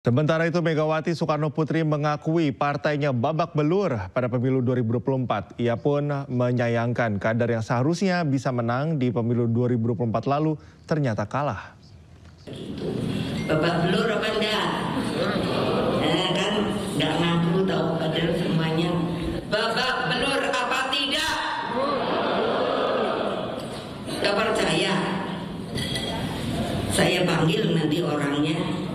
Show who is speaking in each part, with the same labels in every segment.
Speaker 1: Sementara itu Megawati Soekarnoputri mengakui partainya babak belur pada pemilu 2024. Ia pun menyayangkan kader yang seharusnya bisa menang di pemilu 2024 lalu ternyata kalah.
Speaker 2: Babak belur apa enggak? Kan enggak ngaku tahu padahal semuanya. Babak belur apa tidak? Enggak percaya. Saya panggil nanti orangnya.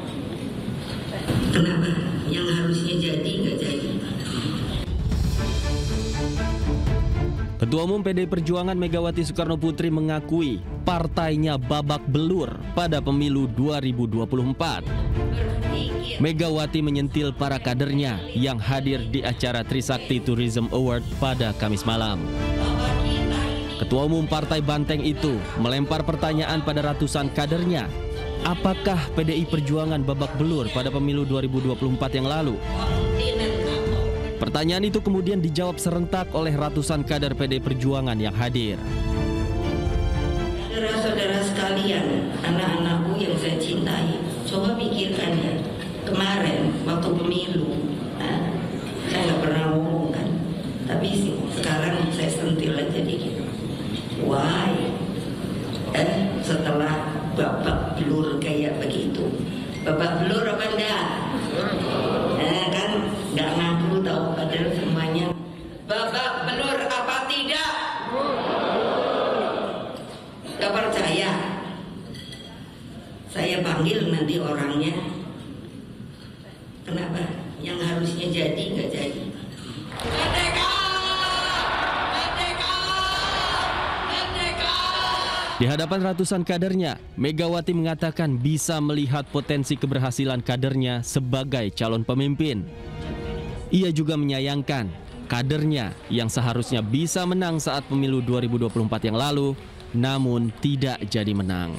Speaker 2: Kenapa? Yang harusnya jadi nggak jadi.
Speaker 3: Ketua Umum PDI Perjuangan Megawati Soekarnoputri mengakui partainya babak belur pada pemilu 2024. Megawati menyentil para kadernya yang hadir di acara Trisakti Tourism Award pada Kamis malam. Ketua Umum Partai Banteng itu melempar pertanyaan pada ratusan kadernya. Apakah PDI Perjuangan babak belur pada pemilu 2024 yang lalu? Pertanyaan itu kemudian dijawab serentak oleh ratusan kader PDI Perjuangan yang hadir.
Speaker 2: Saudara-saudara sekalian, anak-anakku yang saya cintai, coba pikirkan ya, kemarin waktu pemilu, saya nggak pernah ngomong kan, tapi sekarang saya sentil aja dikit. Why? Setelah babak belur kayak begitu, babak belur apa enggak? Kan enggak ngaku tahu padahal semuanya. Babak belur apa tidak? Enggak percaya. Saya panggil nanti orangnya. Kenapa? Yang harusnya jadi enggak jadi.
Speaker 3: Di hadapan ratusan kadernya, Megawati mengatakan bisa melihat potensi keberhasilan kadernya sebagai calon pemimpin. Ia juga menyayangkan kadernya yang seharusnya bisa menang saat pemilu 2024 yang lalu, namun tidak jadi menang.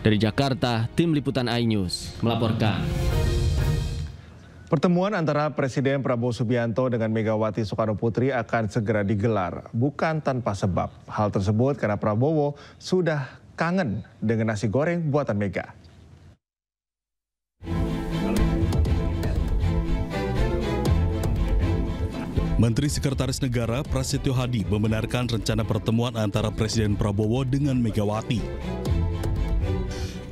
Speaker 3: Dari Jakarta, Tim Liputan iNews melaporkan.
Speaker 1: Pertemuan antara Presiden Prabowo Subianto dengan Megawati Soekarnoputri akan segera digelar, bukan tanpa sebab. Hal tersebut karena Prabowo sudah kangen dengan nasi goreng buatan Mega.
Speaker 4: Menteri Sekretaris Negara Prasetyo Hadi membenarkan rencana pertemuan antara Presiden Prabowo dengan Megawati.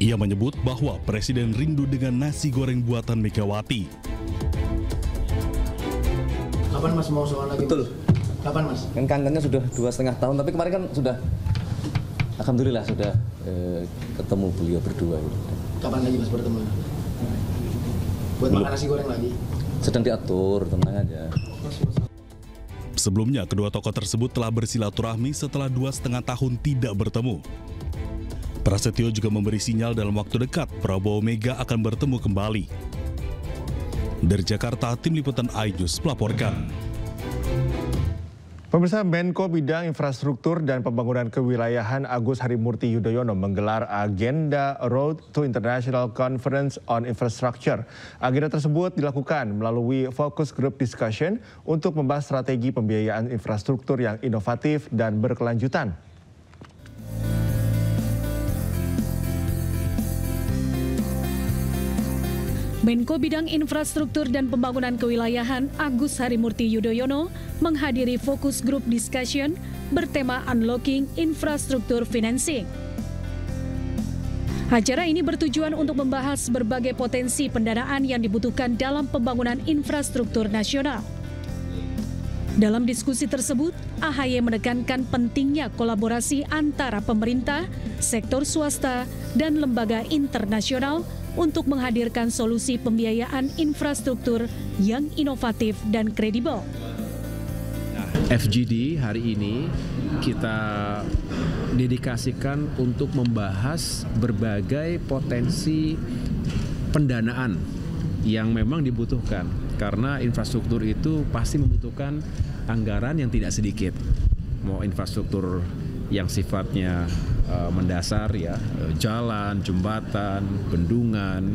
Speaker 4: Ia menyebut bahwa Presiden rindu dengan nasi goreng buatan Megawati.
Speaker 5: Kapan Mas mau soal lagi?
Speaker 6: Betul.
Speaker 5: Kapan Mas?
Speaker 6: Kan kangennya sudah 2,5 tahun, tapi kemarin kan sudah, alhamdulillah sudah ketemu beliau berdua.
Speaker 5: Kapan lagi Mas bertemu? Buat makan nasi goreng lagi?
Speaker 6: Sedang diatur, tenang aja.
Speaker 4: Sebelumnya, kedua tokoh tersebut telah bersilaturahmi setelah 2,5 tahun tidak bertemu. Prasetyo juga memberi sinyal dalam waktu dekat Prabowo Mega akan bertemu kembali. Dari Jakarta, Tim Liputan iNews melaporkan.
Speaker 1: Pemirsa, Menko Bidang Infrastruktur dan Pembangunan Kewilayahan Agus Harimurti Yudhoyono menggelar agenda Road to International Conference on Infrastructure. Agenda tersebut dilakukan melalui focus group discussion untuk membahas strategi pembiayaan infrastruktur yang inovatif dan berkelanjutan.
Speaker 7: Menko Bidang Infrastruktur dan Pembangunan Kewilayahan Agus Harimurti Yudhoyono menghadiri fokus group discussion bertema Unlocking Infrastructure Financing. Acara ini bertujuan untuk membahas berbagai potensi pendanaan yang dibutuhkan dalam pembangunan infrastruktur nasional. Dalam diskusi tersebut, AHY menekankan pentingnya kolaborasi antara pemerintah, sektor swasta, dan lembaga internasional untuk menghadirkan solusi pembiayaan infrastruktur yang inovatif dan kredibel.
Speaker 8: FGD hari ini kita dedikasikan untuk membahas berbagai potensi pendanaan yang memang dibutuhkan, karena infrastruktur itu pasti membutuhkan anggaran yang tidak sedikit. Mau infrastruktur yang sifatnya mendasar ya, jalan, jembatan, bendungan,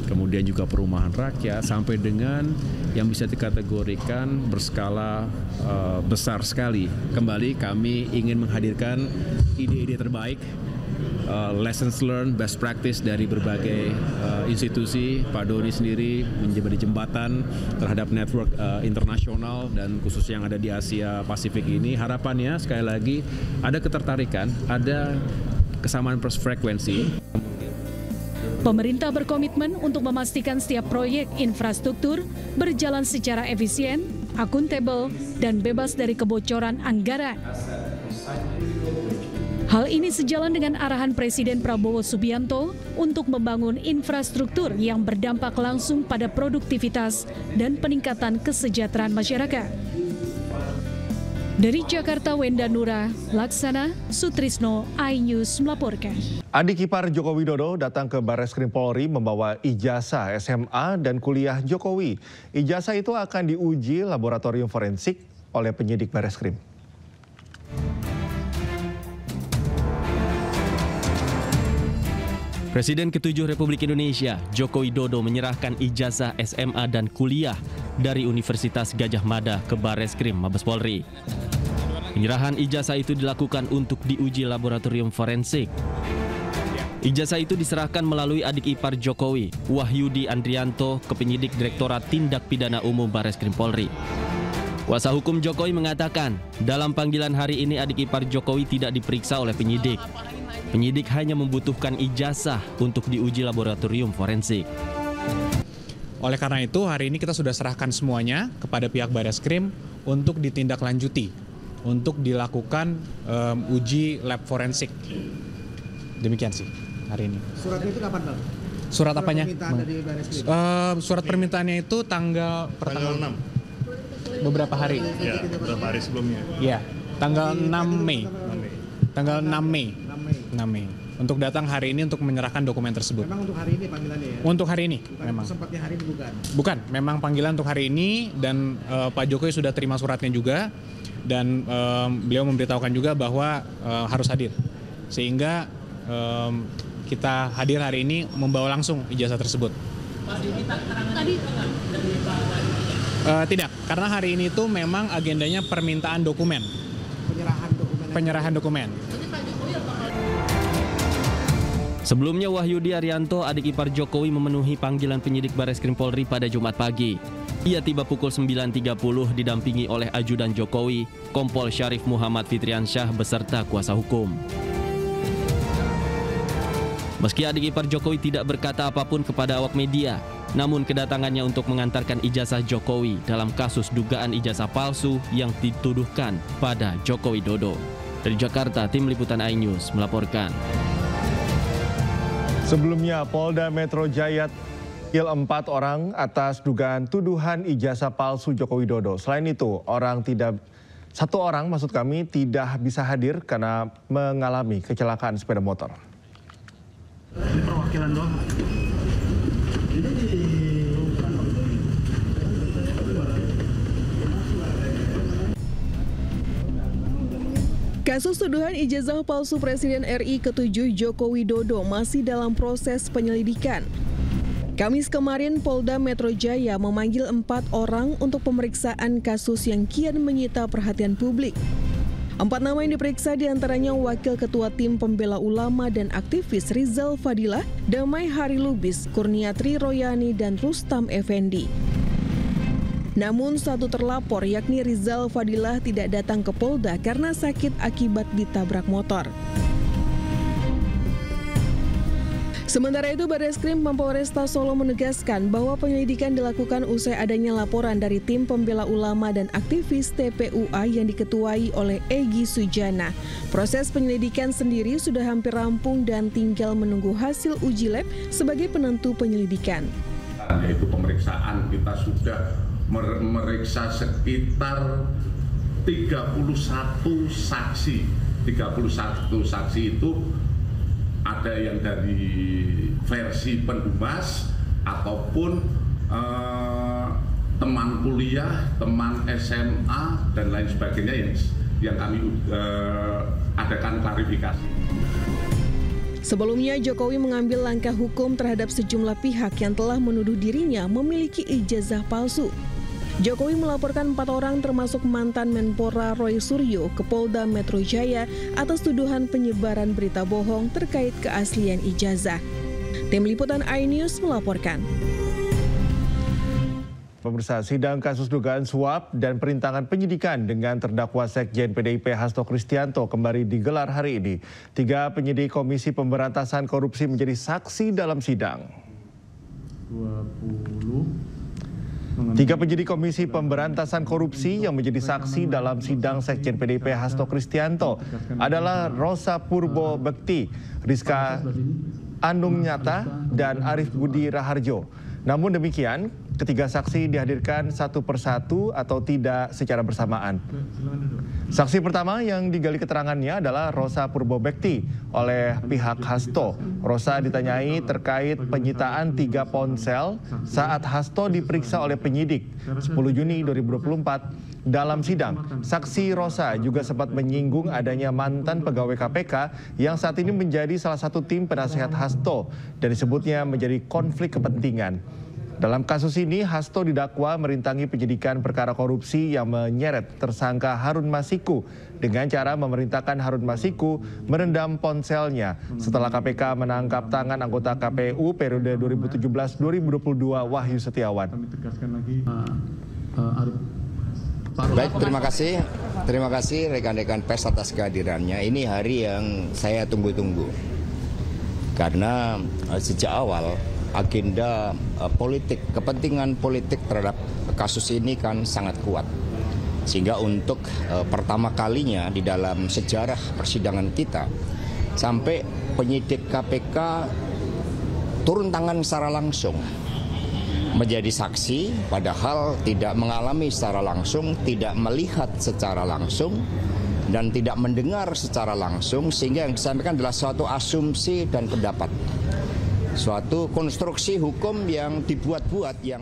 Speaker 8: kemudian juga perumahan rakyat, sampai dengan yang bisa dikategorikan berskala besar sekali. Kembali kami ingin menghadirkan ide-ide terbaik lessons learned, best practice dari berbagai institusi. Pak Doni sendiri menjadi jembatan terhadap network internasional dan khusus yang ada di Asia Pasifik ini. Harapannya sekali lagi ada ketertarikan, ada kesamaan frekuensi.
Speaker 7: Pemerintah berkomitmen untuk memastikan setiap proyek infrastruktur berjalan secara efisien, akuntabel, dan bebas dari kebocoran anggaran. Hal ini sejalan dengan arahan Presiden Prabowo Subianto untuk membangun infrastruktur yang berdampak langsung pada produktivitas dan peningkatan kesejahteraan masyarakat. Dari Jakarta, Wenda Nura, Laksana, Sutrisno, iNews melaporkan.
Speaker 1: Adik ipar Joko Widodo datang ke Barreskrim Polri membawa ijazah SMA dan kuliah Jokowi. Ijazah itu akan diuji laboratorium forensik oleh penyidik Barreskrim.
Speaker 3: Presiden ke-7 Republik Indonesia, Joko Widodo menyerahkan ijazah SMA dan kuliah dari Universitas Gadjah Mada ke Barreskrim Mabes Polri. Penyerahan ijazah itu dilakukan untuk diuji laboratorium forensik. Ijazah itu diserahkan melalui adik ipar Jokowi, Wahyudi Andrianto, ke penyidik Direktorat Tindak Pidana Umum Barreskrim Polri. Kuasa hukum Jokowi mengatakan, dalam panggilan hari ini adik ipar Jokowi tidak diperiksa oleh penyidik. Penyidik hanya membutuhkan ijazah untuk diuji laboratorium forensik.
Speaker 9: Oleh karena itu, hari ini kita sudah serahkan semuanya kepada pihak Barreskrim untuk ditindaklanjuti, untuk dilakukan uji lab forensik. Demikian sih hari ini.
Speaker 5: Suratnya itu kapan, Bang?
Speaker 9: Surat apanya?
Speaker 5: Permintaan dari Barreskrim.
Speaker 9: Surat permintaannya itu tanggal
Speaker 10: 6.
Speaker 9: Beberapa hari.
Speaker 10: Ya, beberapa hari sebelumnya.
Speaker 9: Ya, tanggal 6 Mei. Tanggal 6 Mei. Untuk datang hari ini untuk menyerahkan dokumen tersebut.
Speaker 5: Memang untuk hari ini panggilannya ya?
Speaker 9: Untuk hari ini,
Speaker 5: bukan
Speaker 9: memang.
Speaker 5: Sempatnya hari ini bukan?
Speaker 9: Bukan, memang panggilan untuk hari ini dan Pak Jokowi sudah terima suratnya juga dan beliau memberitahukan juga bahwa harus hadir. Sehingga kita hadir hari ini membawa langsung ijazah tersebut. Tidak, karena hari ini itu memang agendanya permintaan dokumen. Penyerahan dokumen.
Speaker 3: Sebelumnya Wahyudi Arianto, adik ipar Jokowi, memenuhi panggilan penyidik Barreskrim Polri pada Jumat pagi. Ia tiba pukul 9.30 didampingi oleh ajudan Jokowi, Kompol Syarif Muhammad Fitriansyah beserta kuasa hukum. Meski adik ipar Jokowi tidak berkata apapun kepada awak media, namun kedatangannya untuk mengantarkan ijazah Jokowi dalam kasus dugaan ijazah palsu yang dituduhkan pada Joko Widodo. Dari Jakarta, Tim Liputan iNews melaporkan.
Speaker 1: Sebelumnya, Polda Metro Jaya memanggil 4 orang atas dugaan tuduhan ijazah palsu Joko Widodo. Selain itu, satu orang tidak bisa hadir karena mengalami kecelakaan sepeda motor.
Speaker 10: Ini perwakilan doang.
Speaker 11: Kasus tuduhan ijazah palsu Presiden RI ke-7 Joko Widodo masih dalam proses penyelidikan. Kamis kemarin, Polda Metro Jaya memanggil 4 orang untuk pemeriksaan kasus yang kian menyita perhatian publik. 4 nama yang diperiksa diantaranya Wakil Ketua Tim Pembela Ulama dan aktivis Rizal Fadilah, Damai Hari Lubis, Kurniatri Royani, dan Rustam Effendi. Namun satu terlapor yakni Rizal Fadilah tidak datang ke Polda karena sakit akibat ditabrak motor. Sementara itu, Barreskrim Polresta Solo menegaskan bahwa penyelidikan dilakukan usai adanya laporan dari Tim Pembela Ulama dan aktivis TPUA yang diketuai oleh Egy Sujana. Proses penyelidikan sendiri sudah hampir rampung dan tinggal menunggu hasil uji lab sebagai penentu penyelidikan.
Speaker 12: Yaitu pemeriksaan kita sudah memeriksa sekitar 31 saksi. 31 saksi itu ada yang dari versi pendumas ataupun teman kuliah, teman SMA dan lain sebagainya yang kami adakan klarifikasi.
Speaker 11: Sebelumnya, Jokowi mengambil langkah hukum terhadap sejumlah pihak yang telah menuduh dirinya memiliki ijazah palsu. Jokowi melaporkan 4 orang termasuk mantan Menpora Roy Suryo ke Polda Metro Jaya atas tuduhan penyebaran berita bohong terkait keaslian ijazah. Tim Liputan iNews melaporkan.
Speaker 1: Pemirsa, sidang kasus dugaan suap dan perintangan penyidikan dengan terdakwa Sekjen PDIP Hasto Kristianto kembali digelar hari ini. 3 penyidik Komisi Pemberantasan Korupsi menjadi saksi dalam sidang. 3 penyidik Komisi Pemberantasan Korupsi yang menjadi saksi dalam sidang Sekjen PDIP Hasto Kristianto adalah Rosa Purbo Bekti, Rizka Andung Nyata, dan Arif Budi Raharjo. Namun demikian, ketiga saksi dihadirkan satu persatu atau tidak secara bersamaan. Saksi pertama yang digali keterangannya adalah Rosa Purbo Bekti oleh pihak Hasto. Rosa ditanyai terkait penyitaan 3 ponsel saat Hasto diperiksa oleh penyidik 10 Juni 2024. Dalam sidang, saksi Rosa juga sempat menyinggung adanya mantan pegawai KPK yang saat ini menjadi salah satu tim penasehat Hasto dan disebutnya menjadi konflik kepentingan. Dalam kasus ini, Hasto didakwa merintangi penyidikan perkara korupsi yang menyeret tersangka Harun Masiku dengan cara memerintahkan Harun Masiku merendam ponselnya setelah KPK menangkap tangan anggota KPU periode 2017-2022 Wahyu Setiawan.
Speaker 13: Baik, terima kasih rekan-rekan pers atas kehadirannya. Ini hari yang saya tunggu-tunggu karena sejak awal agenda politik, kepentingan politik terhadap kasus ini kan sangat kuat. Sehingga untuk pertama kalinya di dalam sejarah persidangan kita, sampai penyidik KPK turun tangan secara langsung menjadi saksi, padahal tidak mengalami secara langsung, tidak melihat secara langsung, dan tidak mendengar secara langsung, sehingga yang disampaikan adalah suatu asumsi dan pendapat. Suatu konstruksi hukum yang dibuat-buat yang